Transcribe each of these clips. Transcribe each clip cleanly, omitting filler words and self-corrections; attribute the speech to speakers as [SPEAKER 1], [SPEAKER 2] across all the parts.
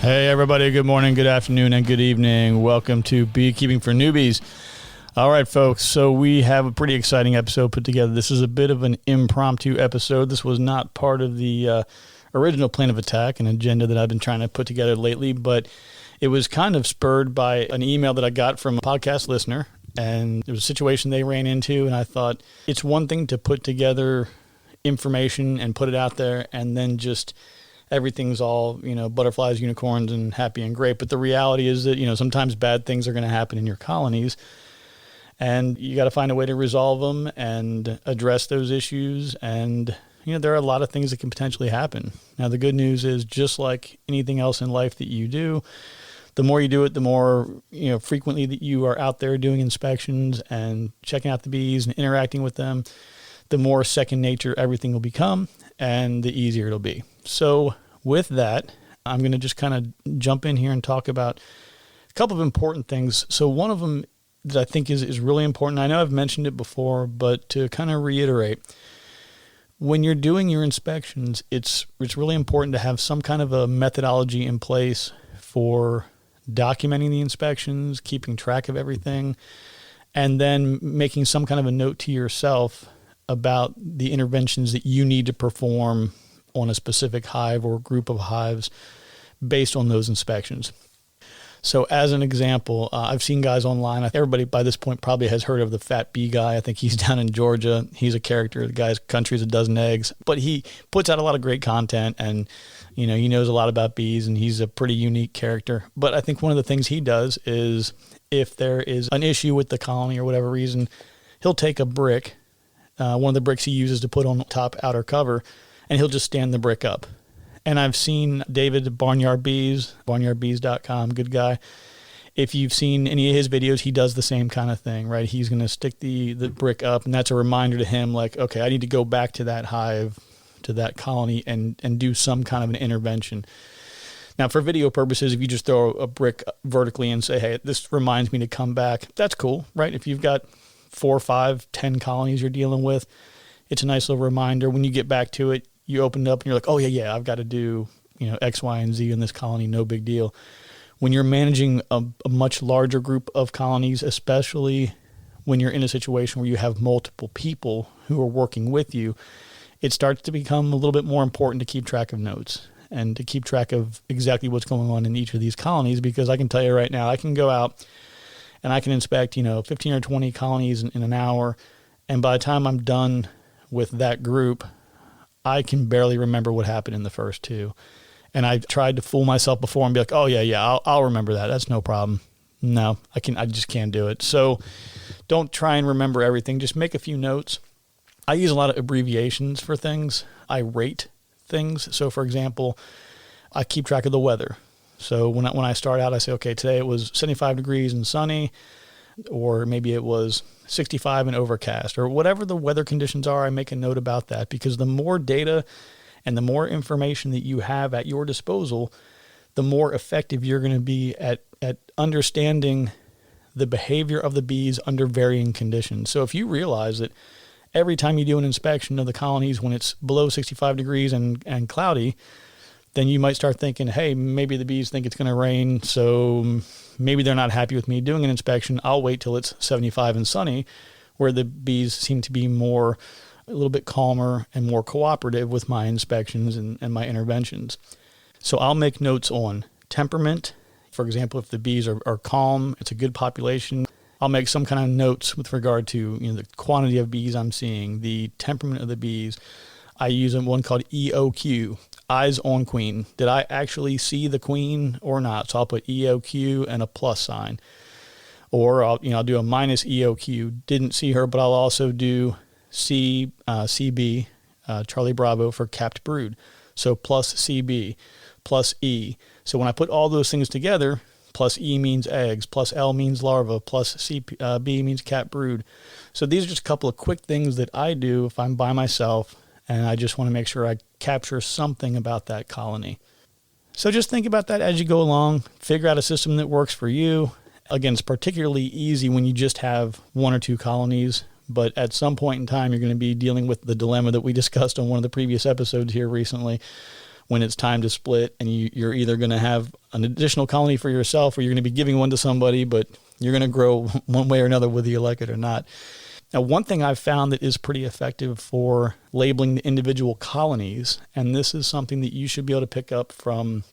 [SPEAKER 1] Hey everybody, good morning, good afternoon, and good evening. Welcome to Beekeeping for Newbees. All right, folks, so we have a pretty exciting episode put together. This is a bit of an impromptu episode. This was not part of the original plan of attack, an agenda that I've been trying to put together lately, but it was kind of spurred by an email that I got from a podcast listener, and there was a situation they ran into, and I thought it's one thing to put together information and put it out there, and then just everything's all, butterflies, unicorns, and happy and great. But the reality is that, sometimes bad things are going to happen in your colonies, and you got to find a way to resolve them and address those issues. And, there are a lot of things that can potentially happen. Now, the good news is, just like anything else in life that you do, the more you do it, the more, frequently that you are out there doing inspections and checking out the bees and interacting with them, the more second nature everything will become and the easier it'll be. So with that, I'm going to just kind of jump in here and talk about a couple of important things. So one of them that I think is really important, I know I've mentioned it before, but to kind of reiterate, when you're doing your inspections, it's really important to have some kind of a methodology in place for documenting the inspections, keeping track of everything, and then making some kind of a note to yourself about the interventions that you need to perform on a specific hive or group of hives based on those inspections. So as an example, I've seen guys online. Everybody by this point probably has heard of the Fat Bee guy. I think he's down in Georgia. He's a character. The guy's country's a dozen eggs, but he puts out a lot of great content, and he knows a lot about bees, and he's a pretty unique character. But I think one of the things he does is, if there is an issue with the colony or whatever reason, he'll take a brick, one of the bricks he uses to put on the top outer cover, and he'll just stand the brick up. And I've seen David Barnyard Bees, barnyardbees.com, good guy. If you've seen any of his videos, he does the same kind of thing, right? He's going to stick the brick up, and that's a reminder to him, like, okay, I need to go back to that hive, to that colony, and do some kind of an intervention. Now, for video purposes, if you just throw a brick vertically and say, hey, this reminds me to come back, that's cool, right? If you've got 4, 5, 10 colonies you're dealing with, it's a nice little reminder. When you get back to it, you open it up and you're like, oh yeah, I've got to do, X, Y, and Z in this colony, no big deal. When you're managing a much larger group of colonies, especially when you're in a situation where you have multiple people who are working with you, it starts to become a little bit more important to keep track of notes and to keep track of exactly what's going on in each of these colonies, because I can tell you right now, I can go out and I can inspect, 15 or 20 colonies in an hour, and by the time I'm done with that group, I can barely remember what happened in the first two. And I've tried to fool myself before and be like, oh yeah, I'll remember that. That's no problem. No, I just can't do it. So don't try and remember everything. Just make a few notes. I use a lot of abbreviations for things. I rate things. So for example, I keep track of the weather. So when I start out, I say, okay, today it was 75 degrees and sunny, or maybe it was 65 and overcast, or whatever the weather conditions are. I make a note about that, because the more data and the more information that you have at your disposal, the more effective you're going to be at understanding the behavior of the bees under varying conditions. So if you realize that every time you do an inspection of the colonies when it's below 65 degrees and cloudy, then you might start thinking, hey, maybe the bees think it's going to rain, so maybe they're not happy with me doing an inspection. I'll wait till it's 75 and sunny, where the bees seem to be a little bit calmer and more cooperative with my inspections and my interventions. So I'll make notes on temperament. For example, if the bees are calm, it's a good population, I'll make some kind of notes with regard to the quantity of bees I'm seeing, the temperament of the bees. I use one called EOQ, eyes on queen. Did I actually see the queen or not? So I'll put EOQ and a plus sign. Or I'll do a minus EOQ, didn't see her, but I'll also do CB, Charlie Bravo, for capped brood. So plus CB, plus E. So when I put all those things together, plus E means eggs, plus L means larva, plus B means capped brood. So these are just a couple of quick things that I do if I'm by myself, and I just want to make sure I capture something about that colony. So just think about that as you go along. Figure out a system that works for you. Again, it's particularly easy when you just have 1 or 2 colonies, but at some point in time, you're going to be dealing with the dilemma that we discussed on one of the previous episodes here recently, when it's time to split, and you're either going to have an additional colony for yourself or you're going to be giving one to somebody, but you're going to grow one way or another whether you like it or not. Now, one thing I've found that is pretty effective for labeling the individual colonies, and this is something that you should be able to pick up from,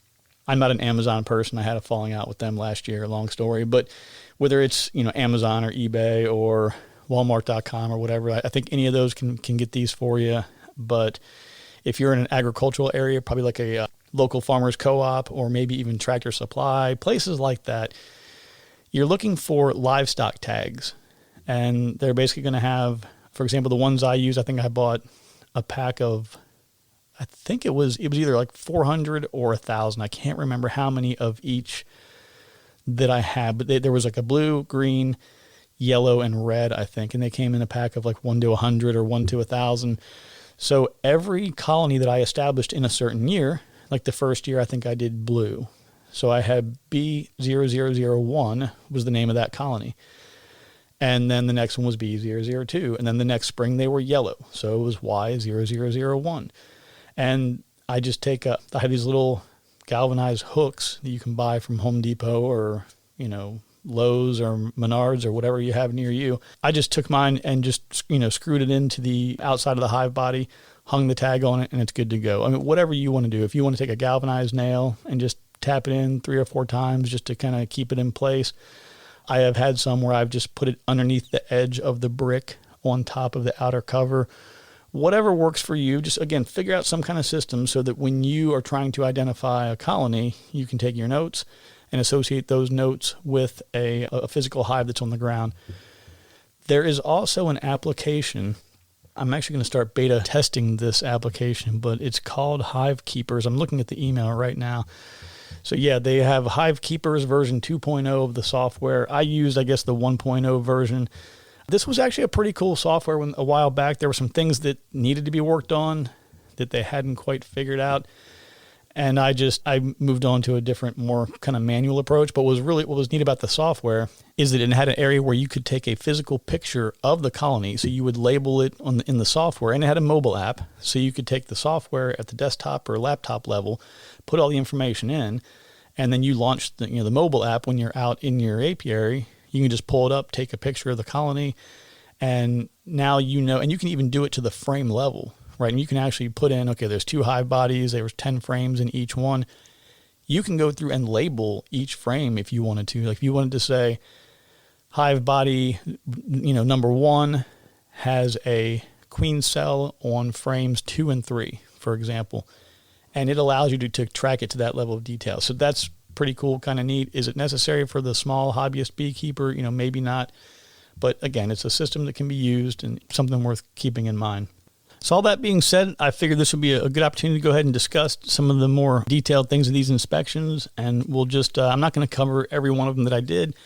[SPEAKER 1] I'm not an Amazon person. I had a falling out with them last year, long story, but whether it's, Amazon or eBay or Walmart.com or whatever, I think any of those can get these for you. But if you're in an agricultural area, probably like a local farmers co-op or maybe even Tractor Supply, places like that, you're looking for livestock tags. And they're basically going to have, for example, the ones I use, I think I bought a pack of, I think it was either like 400 or 1,000. I can't remember how many of each that I had, but there was like a blue, green, yellow, and red, I think. And they came in a pack of like 1 to 100 or 1 to 1,000. So every colony that I established in a certain year, like the first year, I think I did blue. So I had B0001 was the name of that colony. And then the next one was B002. And then the next spring they were yellow. So it was Y0001. And I just I have these little galvanized hooks that you can buy from Home Depot or, Lowe's or Menards or whatever you have near you. I just took mine and just, screwed it into the outside of the hive body, hung the tag on it, and it's good to go. I mean, whatever you want to do. If you want to take a galvanized nail and just tap it in 3 or 4 times just to kind of keep it in place. I have had some where I've just put it underneath the edge of the brick on top of the outer cover. Whatever works for you, just again, figure out some kind of system so that when you are trying to identify a colony, you can take your notes and associate those notes with a physical hive that's on the ground. There is also an application. I'm actually going to start beta testing this application, but it's called Hive Keepers. I'm looking at the email right now. So yeah, they have Hive Keepers version 2.0 of the software. I used, the 1.0 version. This was actually a pretty cool software a while back. There were some things that needed to be worked on that they hadn't quite figured out. And I moved on to a different, more kind of manual approach. But what was neat about the software is that it had an area where you could take a physical picture of the colony. So you would label it in the software, and it had a mobile app. So you could take the software at the desktop or laptop level, put all the information in, and then you launch the mobile app when you're out in your apiary. You can just pull it up, take a picture of the colony, and now and you can even do it to the frame level. Right, and you can actually put in, okay, there's 2 hive bodies, there was 10 frames in each one. You can go through and label each frame if you wanted to. Like if you wanted to say, hive body, number 1 has a queen cell on frames 2 and 3, for example, and it allows you to track it to that level of detail. So that's pretty cool, kind of neat. Is it necessary for the small hobbyist beekeeper? Maybe not. But again, it's a system that can be used and something worth keeping in mind. So all that being said, I figured this would be a good opportunity to go ahead and discuss some of the more detailed things of these inspections. And we'll just, I'm not going to cover every one of them that I did,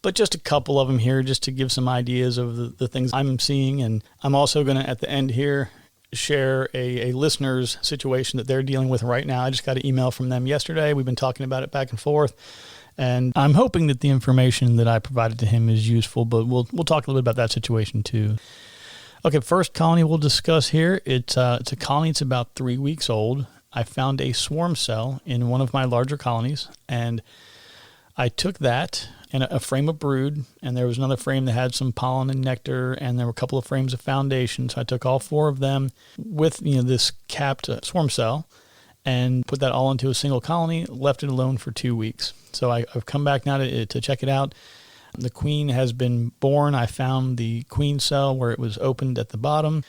[SPEAKER 1] but just a couple of them here just to give some ideas of the things I'm seeing. And I'm also going to, at the end here, share a listener's situation that they're dealing with right now. I just got an email from them yesterday. We've been talking about it back and forth. And I'm hoping that the information that I provided to him is useful, but we'll talk a little bit about that situation too. Okay, first colony we'll discuss here. It's a colony that's about 3 weeks old. I found a swarm cell in one of my larger colonies, and I took that and a frame of brood, and there was another frame that had some pollen and nectar, and there were a couple of frames of foundation. So I took all 4 of them with this capped swarm cell and put that all into a single colony, left it alone for 2 weeks. So I've come back now to check it out. The queen has been born. I found the queen cell where it was opened at the bottom,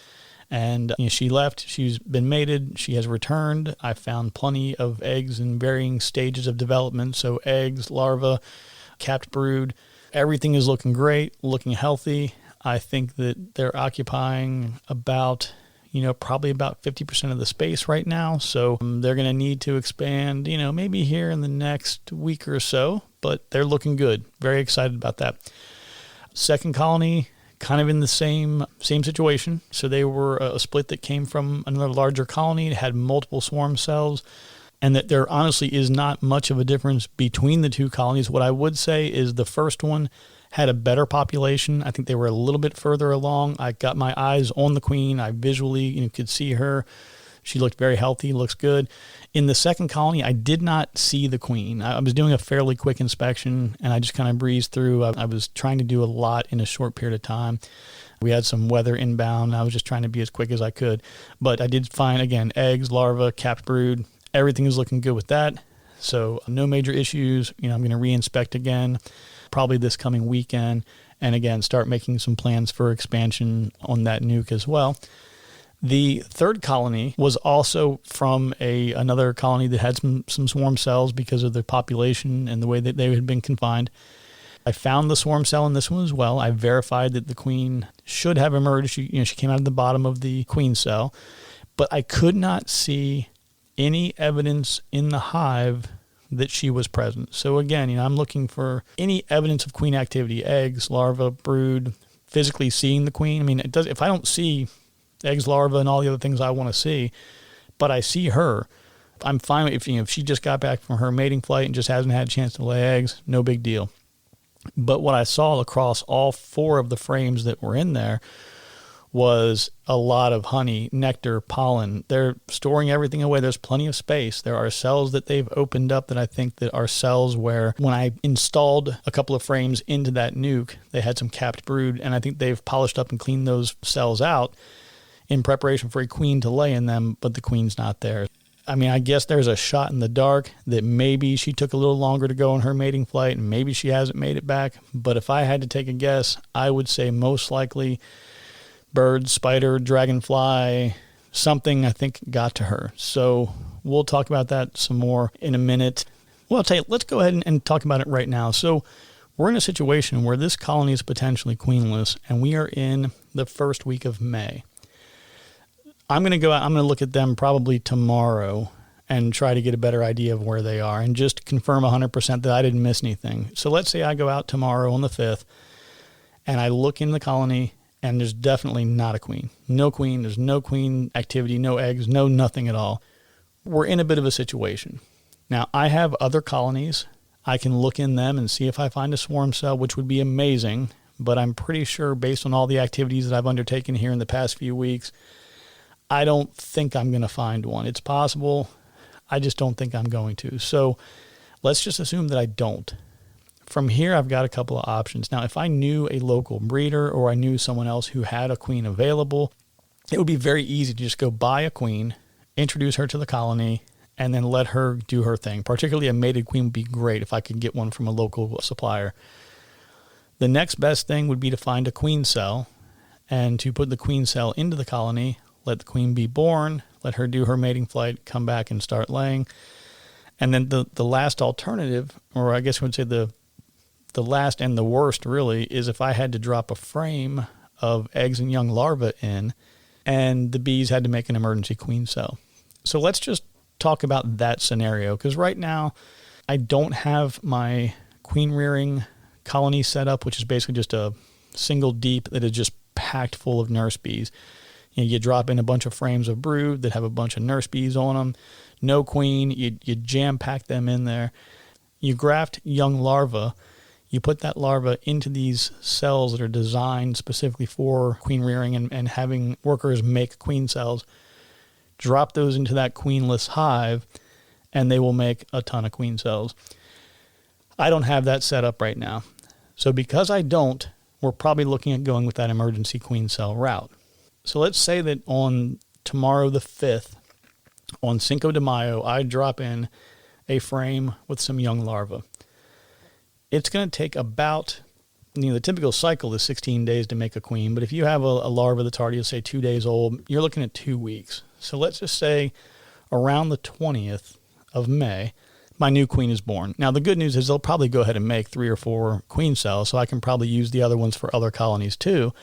[SPEAKER 1] and she left. She's been mated. She has returned. I found plenty of eggs in varying stages of development. So eggs, larvae, capped brood. Everything is looking great, looking healthy. I think that they're occupying about, probably about 50% of the space right now. So they're going to need to expand, maybe here in the next week or so. But they're looking good. Very excited about that. Second colony, kind of in the same situation. So they were a split that came from another larger colony. It had multiple swarm cells. And that there honestly is not much of a difference between the 2 colonies. What I would say is the first one had a better population. I think they were a little bit further along. I got my eyes on the queen. I visually could see her She looked very healthy, looks good. In the second colony, I did not see the queen. I was doing a fairly quick inspection, and I just kind of breezed through. I was trying to do a lot in a short period of time. We had some weather inbound. I was just trying to be as quick as I could. But I did find, again, eggs, larvae, capped brood. Everything is looking good with that. So no major issues. I'm going to re-inspect again, probably this coming weekend. And again, start making some plans for expansion on that nuke as well. The third colony was also from another colony that had some swarm cells because of the population and the way that they had been confined. I found the swarm cell in this one as well. I verified that the queen should have emerged. She came out of the bottom of the queen cell, but I could not see any evidence in the hive that she was present. So again, I'm looking for any evidence of queen activity, eggs, larvae, brood, physically seeing the queen. I mean, if I don't see eggs, larvae, and all the other things I want to see, but I see her, I'm fine if she just got back from her mating flight and just hasn't had a chance to lay eggs, no big deal. But what I saw across all 4 of the frames that were in there was a lot of honey, nectar, pollen. They're storing everything away. There's plenty of space. There are cells that they've opened up that I think that are cells where when I installed a couple of frames into that nuke, they had some capped brood, and I think they've polished up and cleaned those cells out in preparation for a queen to lay in them, but the queen's not there. I mean, I guess there's a shot in the dark that maybe she took a little longer to go on her mating flight and maybe she hasn't made it back. But if I had to take a guess, I would say most likely bird, spider, dragonfly, something I think got to her. So we'll talk about that some more in a minute. Well, I'll tell you, let's go ahead and talk about it right now. So we're in a situation where this colony is potentially queenless, and we are in the first week of May. I'm going to go out, I'm going to look at them probably tomorrow and try to get a better idea of where they are and just confirm 100% that I didn't miss anything. So let's say I go out tomorrow on the 5th and I look in the colony and there's definitely not a queen. No queen, there's no queen activity, no eggs, no nothing at all. We're in a bit of a situation. Now, I have other colonies. I can look in them and see if I find a swarm cell, which would be amazing, but I'm pretty sure based on all the activities that I've undertaken here in the past few weeks, I don't think I'm going to find one. It's possible. I just don't think I'm going to. So let's just assume that I don't. From here, I've got a couple of options. Now, if I knew a local breeder or I knew someone else who had a queen available, it would be very easy to just go buy a queen, introduce her to the colony, and then let her do her thing. Particularly a mated queen would be great if I could get one from a local supplier. The next best thing would be to find a queen cell and to put the queen cell into the colony, let the queen be born, let her do her mating flight, come back and start laying. And then the last alternative, or I guess I would say the last and the worst really, is if I had to drop a frame of eggs and young larvae in and the bees had to make an emergency queen cell. So let's just talk about that scenario, because right now I don't have my queen rearing colony set up, which is basically just a single deep that is just packed full of nurse bees. You drop in a bunch of frames of brood that have a bunch of nurse bees on them, no queen, you jam pack them in there. You graft young larvae, you put that larva into these cells that are designed specifically for queen rearing and having workers make queen cells, drop those into that queenless hive, and they will make a ton of queen cells. I don't have that set up right now. So because I don't, we're probably looking at going with that emergency queen cell route. So let's say that on tomorrow the 5th, on Cinco de Mayo, I drop in a frame with some young larvae. It's going to take about, the typical cycle is 16 days to make a queen, but if you have a larva that's already, let's say, 2 days old, you're looking at 2 weeks. So let's just say around the 20th of May, my new queen is born. Now, the good news is they'll probably go ahead and make 3 or 4 queen cells, so I can probably use the other ones for other colonies too.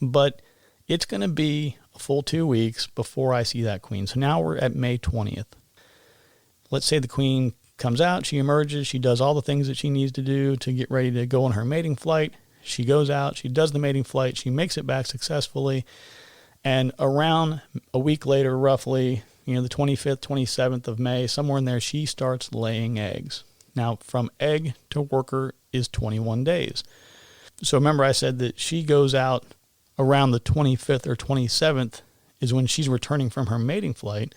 [SPEAKER 1] But it's going to be a full 2 weeks before I see that queen. So now we're at May 20th. Let's say the queen comes out, she emerges, she does all the things that she needs to do to get ready to go on her mating flight. She goes out, she does the mating flight, she makes it back successfully, and around a week later, roughly, the 25th, 27th of May, somewhere in there, she starts laying eggs. Now, from egg to worker is 21 days. So remember I said that she goes out around the 25th or 27th is when she's returning from her mating flight.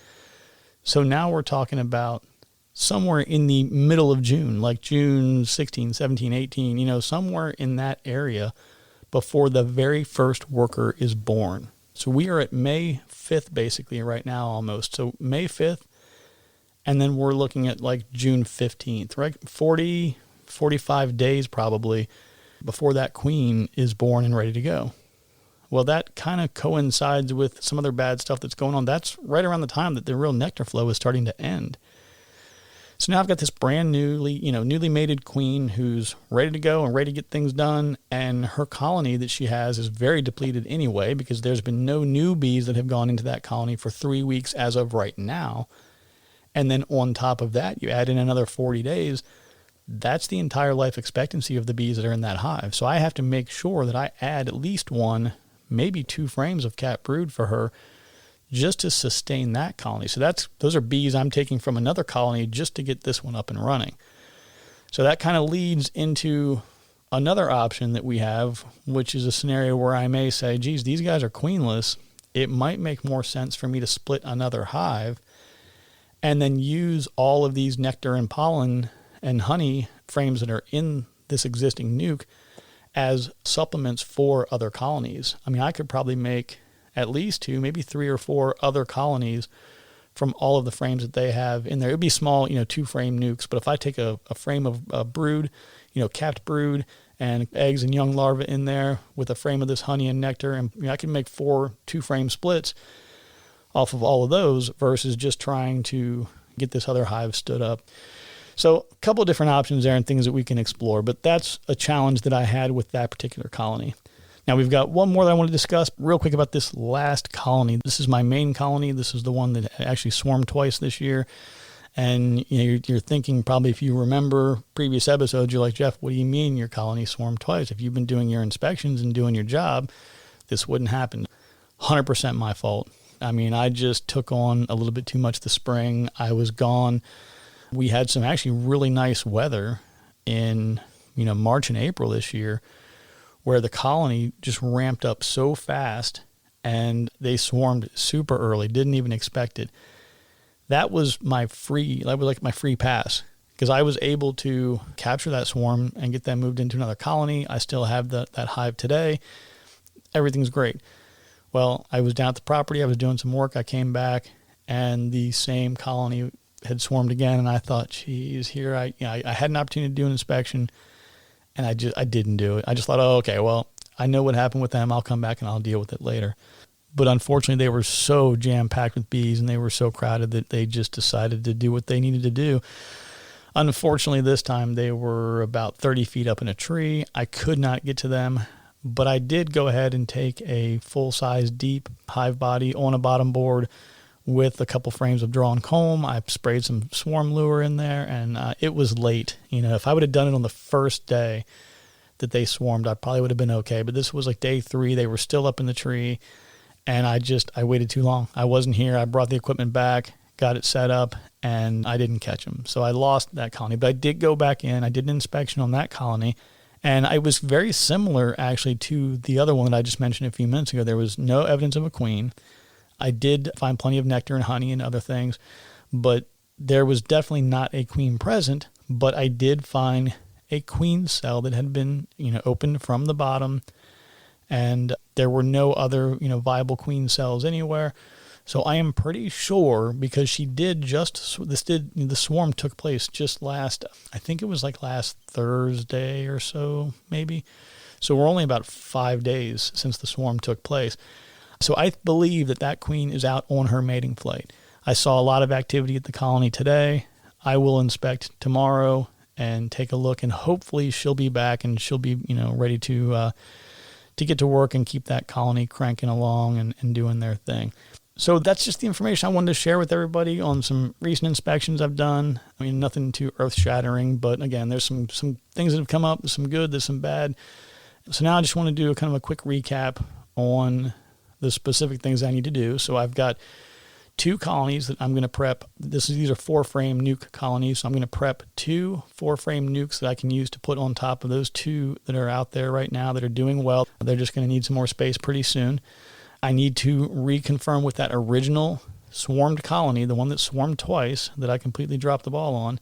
[SPEAKER 1] So now we're talking about somewhere in the middle of June, like June 16, 17, 18, somewhere in that area before the very first worker is born. So we are at May 5th basically right now almost. So May 5th, and then we're looking at like June 15th, right? 40, 45 days probably before that queen is born and ready to go. Well, that kind of coincides with some other bad stuff that's going on. That's right around the time that the real nectar flow is starting to end. So now I've got this brand newly mated queen who's ready to go and ready to get things done. And her colony that she has is very depleted anyway, because there's been no new bees that have gone into that colony for 3 weeks as of right now. And then on top of that, you add in another 40 days. That's the entire life expectancy of the bees that are in that hive. So I have to make sure that I add at least 1, maybe 2 frames of cat brood for her, just to sustain that colony. So those are bees I'm taking from another colony just to get this one up and running. So that kind of leads into another option that we have, which is a scenario where I may say, geez, these guys are queenless. It might make more sense for me to split another hive and then use all of these nectar and pollen and honey frames that are in this existing nuke as supplements for other colonies. I mean, I could probably make at least 2, maybe 3 or 4 other colonies from all of the frames that they have in there. It would be small, 2-frame nukes, but if I take a frame of brood, capped brood and eggs and young larvae in there with a frame of this honey and nectar, and I can make 4 2-frame splits off of all of those versus just trying to get this other hive stood up. So a couple of different options there and things that we can explore, but that's a challenge that I had with that particular colony. Now we've got one more that I want to discuss real quick about this last colony. This is my main colony. This is the one that actually swarmed twice this year. And you're thinking probably, if you remember previous episodes, you're like, Jeff, what do you mean your colony swarmed twice? If you've been doing your inspections and doing your job, this wouldn't happen. 100% my fault. I mean, I just took on a little bit too much this spring. I was gone. We had some actually really nice weather in, March and April this year, where the colony just ramped up so fast and they swarmed super early, didn't even expect it. That was my free pass, because I was able to capture that swarm and get them moved into another colony. I still have that hive today. Everything's great. Well, I was down at the property. I was doing some work. I came back and the same colony had swarmed again. And I thought, geez, here I had an opportunity to do an inspection. And I didn't do it. I just thought, oh, okay, well, I know what happened with them. I'll come back and I'll deal with it later. But unfortunately, they were so jam-packed with bees and they were so crowded that they just decided to do what they needed to do. Unfortunately, this time they were about 30 feet up in a tree. I could not get to them, but I did go ahead and take a full-size deep hive body on a bottom board with a couple frames of drawn comb. I sprayed some swarm lure in there, and it was late. If I would have done it on the first day that they swarmed, I probably would have been okay. But this was like day 3. They were still up in the tree, and I waited too long. I wasn't here. I brought the equipment back, got it set up, and I didn't catch them. So I lost that colony. But I did go back in. I did an inspection on that colony, and it was very similar, actually, to the other one that I just mentioned a few minutes ago. There was no evidence of a queen. I did find plenty of nectar and honey and other things, but there was definitely not a queen present. But I did find a queen cell that had been, opened from the bottom, and there were no other, viable queen cells anywhere. So I am pretty sure, because the swarm took place just last Thursday or so, maybe. So we're only about 5 days since the swarm took place. So I believe that queen is out on her mating flight. I saw a lot of activity at the colony today. I will inspect tomorrow and take a look, and hopefully she'll be back and she'll be, ready to get to work and keep that colony cranking along and doing their thing. So that's just the information I wanted to share with everybody on some recent inspections I've done. I mean, nothing too earth-shattering, but again, there's some things that have come up. There's some good, there's some bad. So now I just want to do a kind of a quick recap on the specific things I need to do. So I've got 2 colonies that I'm going to prep. These are 4-frame nuke colonies. So I'm going to prep 2 4-frame nukes that I can use to put on top of those 2 that are out there right now that are doing well. They're just going to need some more space pretty soon. I need to reconfirm with that original swarmed colony, the one that swarmed twice, that I completely dropped the ball on,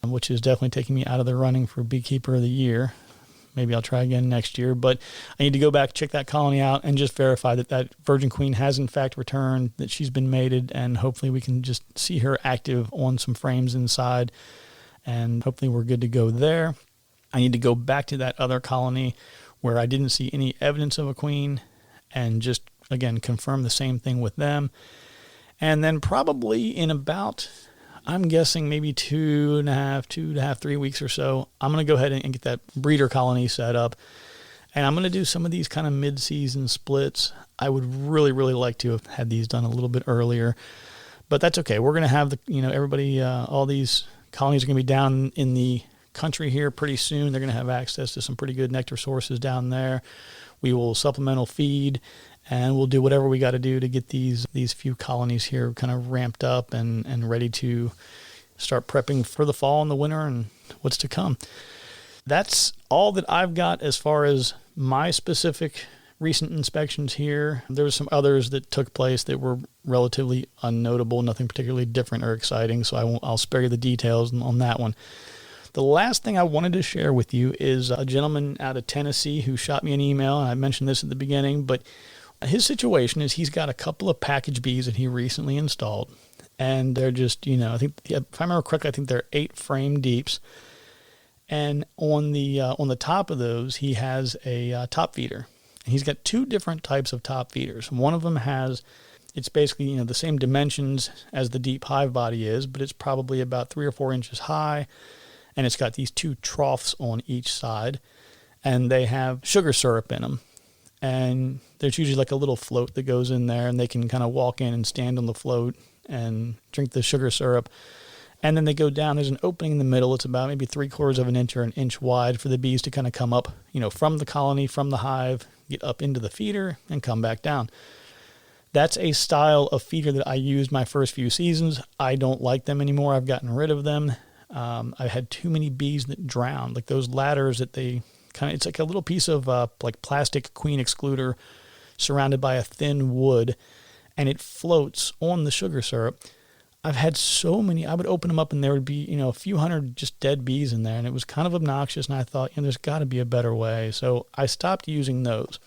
[SPEAKER 1] which is definitely taking me out of the running for Beekeeper of the Year. Maybe I'll try again next year, but I need to go back, check that colony out, and just verify that that virgin queen has in fact returned, that she's been mated, and hopefully we can just see her active on some frames inside, and hopefully we're good to go there. I need to go back to that other colony where I didn't see any evidence of a queen and just, again, confirm the same thing with them. And then probably in about, I'm guessing maybe 2.5, 3 weeks or so, I'm going to go ahead and get that breeder colony set up. And I'm going to do some of these kind of mid-season splits. I would really, really like to have had these done a little bit earlier, but that's okay. We're going to have everybody, all these colonies are going to be down in the country here pretty soon. They're going to have access to some pretty good nectar sources down there. We will supplemental feed, and we'll do whatever we got to do to get these few colonies here kind of ramped up and ready to start prepping for the fall and the winter and what's to come. That's all that I've got as far as my specific recent inspections here. There's some others that took place that were relatively unnotable, nothing particularly different or exciting, so I'll spare you the details on that one. The last thing I wanted to share with you is a gentleman out of Tennessee who shot me an email, and I mentioned this at the beginning, but his situation is he's got a couple of package bees that he recently installed, and they're just, I think, if I remember correctly, I think they're 8 frame deeps, and on the top of those, he has a top feeder. And he's got 2 different types of top feeders. One of them it's basically, the same dimensions as the deep hive body is, but it's probably about 3 or 4 inches high, and it's got these 2 troughs on each side, and they have sugar syrup in them. And there's usually like a little float that goes in there, and they can kind of walk in and stand on the float and drink the sugar syrup. And then they go down. There's an opening in the middle. It's about maybe 3/4 of an inch or an inch wide for the bees to kind of come up, from the colony, from the hive, get up into the feeder, and come back down. That's a style of feeder that I used my first few seasons. I don't like them anymore. I've gotten rid of them. I've had too many bees that drowned, like those ladders that it's like a little piece of like plastic queen excluder surrounded by a thin wood, and it floats on the sugar syrup. I've had so many, I would open them up and there would be, a few hundred just dead bees in there, and it was kind of obnoxious, and I thought, there's got to be a better way. So I stopped using those.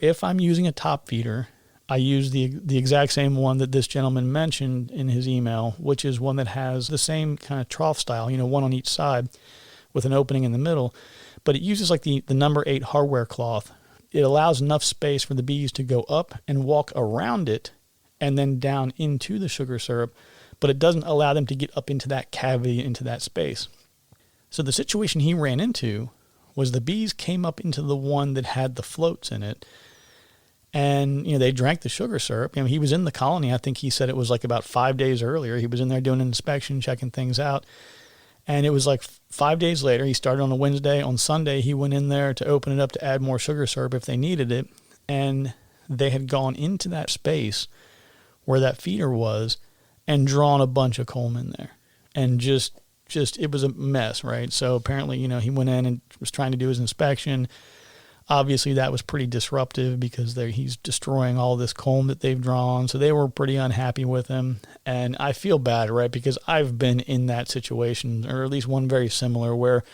[SPEAKER 1] If I'm using a top feeder, I use the exact same one that this gentleman mentioned in his email, which is one that has the same kind of trough style, one on each side with an opening in the middle, but it uses like the number 8 hardware cloth. It allows enough space for the bees to go up and walk around it and then down into the sugar syrup, but it doesn't allow them to get up into that cavity, into that space. So the situation he ran into was the bees came up into the one that had the floats in it, and, they drank the sugar syrup. He was in the colony. I think he said it was like about 5 days earlier. He was in there doing an inspection, checking things out. And it was like 5 days later. He started on a Wednesday. On Sunday, he went in there to open it up to add more sugar syrup if they needed it. And they had gone into that space where that feeder was and drawn a bunch of comb in there. And just it was a mess, right? So apparently, he went in and was trying to do his inspection. Obviously, that was pretty disruptive because he's destroying all this comb that they've drawn. So they were pretty unhappy with him. And I feel bad, right? Because I've been in that situation, or at least one very similar, where,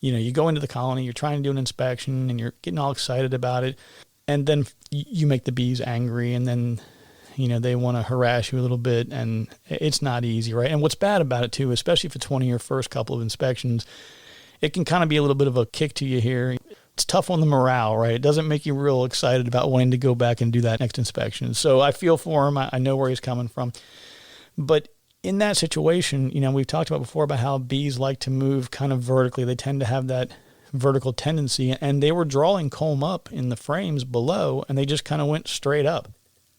[SPEAKER 1] you go into the colony, you're trying to do an inspection, and you're getting all excited about it. And then you make the bees angry, and then, they want to harass you a little bit, and it's not easy, right? And what's bad about it, too, especially if it's one of your first couple of inspections, it can kind of be a little bit of a kick to you here. It's tough on the morale, right? It doesn't make you real excited about wanting to go back and do that next inspection. So I feel for him. I know where he's coming from. But in that situation, we've talked about before about how bees like to move kind of vertically. They tend to have that vertical tendency, and they were drawing comb up in the frames below, and they just kind of went straight up.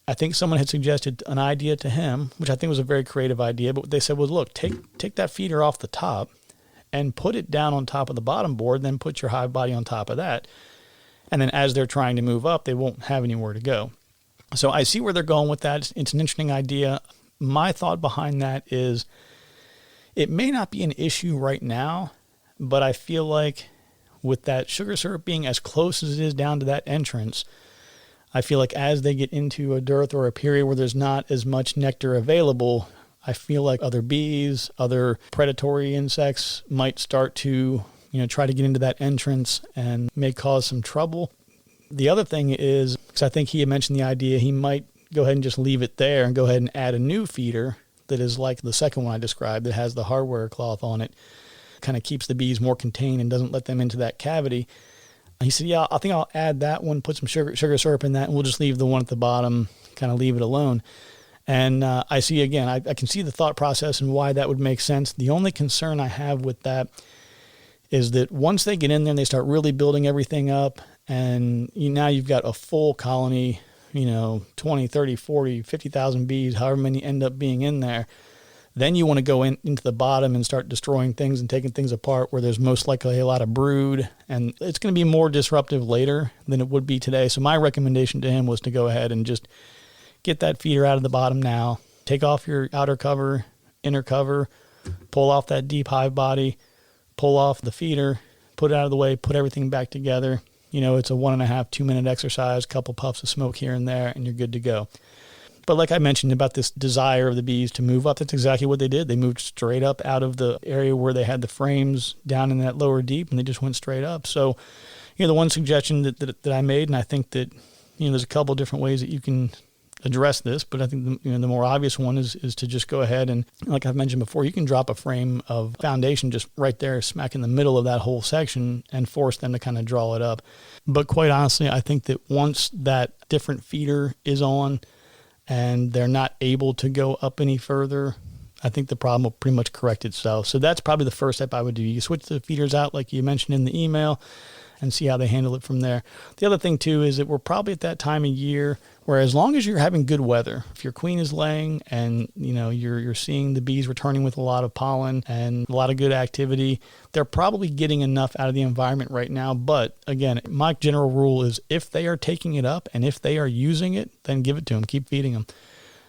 [SPEAKER 1] I think someone had suggested an idea to him, which I think was a very creative idea, but what they said was, look, take that feeder off the top and put it down on top of the bottom board, then put your hive body on top of that. And then as they're trying to move up, they won't have anywhere to go. So I see where they're going with that. It's an interesting idea. My thought behind that is it may not be an issue right now, but I feel like with that sugar syrup being as close as it is down to that entrance, I feel like as they get into a dearth or a period where there's not as much nectar available, I feel like other bees, other predatory insects might start to, try to get into that entrance and may cause some trouble. The other thing is, because I think he had mentioned the idea, he might go ahead and just leave it there and go ahead and add a new feeder that is like the second one I described that has the hardware cloth on it, kind of keeps the bees more contained and doesn't let them into that cavity. He said, yeah, I think I'll add that one, put some sugar syrup in that, and we'll just leave the one at the bottom, kind of leave it alone. And I see, again, I can see the thought process and why that would make sense. The only concern I have with that is that once they get in there and they start really building everything up, and now you've got a full colony, 20, 30, 40, 50,000 bees, however many end up being in there, then you want to go into the bottom and start destroying things and taking things apart where there's most likely a lot of brood. And it's going to be more disruptive later than it would be today. So my recommendation to him was to go ahead and just get that feeder out of the bottom now. Take off your outer cover, inner cover, pull off that deep hive body, pull off the feeder, put it out of the way, put everything back together. It's a 1.5, 2 minute exercise, couple puffs of smoke here and there, and you're good to go. But like I mentioned about this desire of the bees to move up, that's exactly what they did. They moved straight up out of the area where they had the frames down in that lower deep, and they just went straight up. So, the one suggestion that I made, and I think that, there's a couple different ways that you can address this, but I think the more obvious one is to just go ahead and, like I've mentioned before, you can drop a frame of foundation just right there, smack in the middle of that whole section, and force them to kind of draw it up. But quite honestly, I think that once that different feeder is on, and they're not able to go up any further, I think the problem will pretty much correct itself. So that's probably the first step I would do. You switch the feeders out like you mentioned in the email and see how they handle it from there. The other thing, too, is that we're probably at that time of year where as long as you're having good weather, if your queen is laying and, you're seeing the bees returning with a lot of pollen and a lot of good activity, they're probably getting enough out of the environment right now. But, again, my general rule is if they are taking it up and if they are using it, then give it to them. Keep feeding them.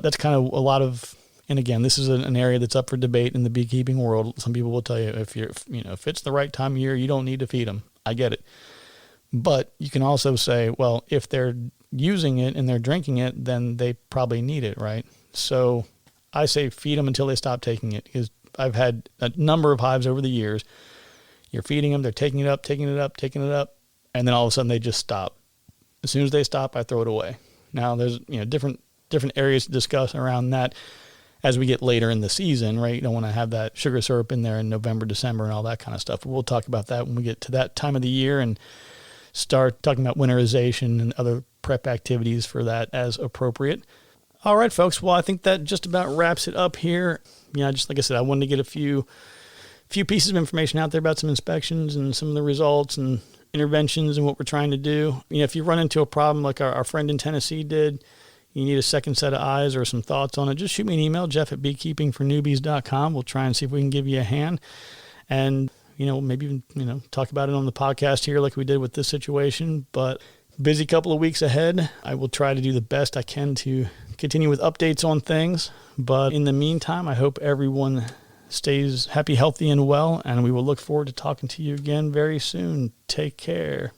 [SPEAKER 1] That's kind of a lot of... And again, this is an area that's up for debate in the beekeeping world. Some people will tell you if it's the right time of year, you don't need to feed them. I get it. But you can also say, well, if they're using it and they're drinking it, then they probably need it, right? So I say feed them until they stop taking it, because I've had a number of hives over the years. You're feeding them, they're taking it up, and then all of a sudden they just stop. As soon as they stop, I throw it away. Now there's different areas to discuss around that as we get later in the season, right? You don't want to have that sugar syrup in there in November, December, and all that kind of stuff. But we'll talk about that when we get to that time of the year and start talking about winterization and other prep activities for that as appropriate. All right, folks. Well, I think that just about wraps it up here. Just like I said, I wanted to get a few pieces of information out there about some inspections and some of the results and interventions and what we're trying to do. If you run into a problem like our friend in Tennessee did, you need a second set of eyes or some thoughts on it, just shoot me an email, jeff@beekeepingfornewbies.com. We'll try and see if we can give you a hand. And, maybe even, talk about it on the podcast here like we did with this situation. But busy couple of weeks ahead. I will try to do the best I can to continue with updates on things. But in the meantime, I hope everyone stays happy, healthy, and well. And we will look forward to talking to you again very soon. Take care.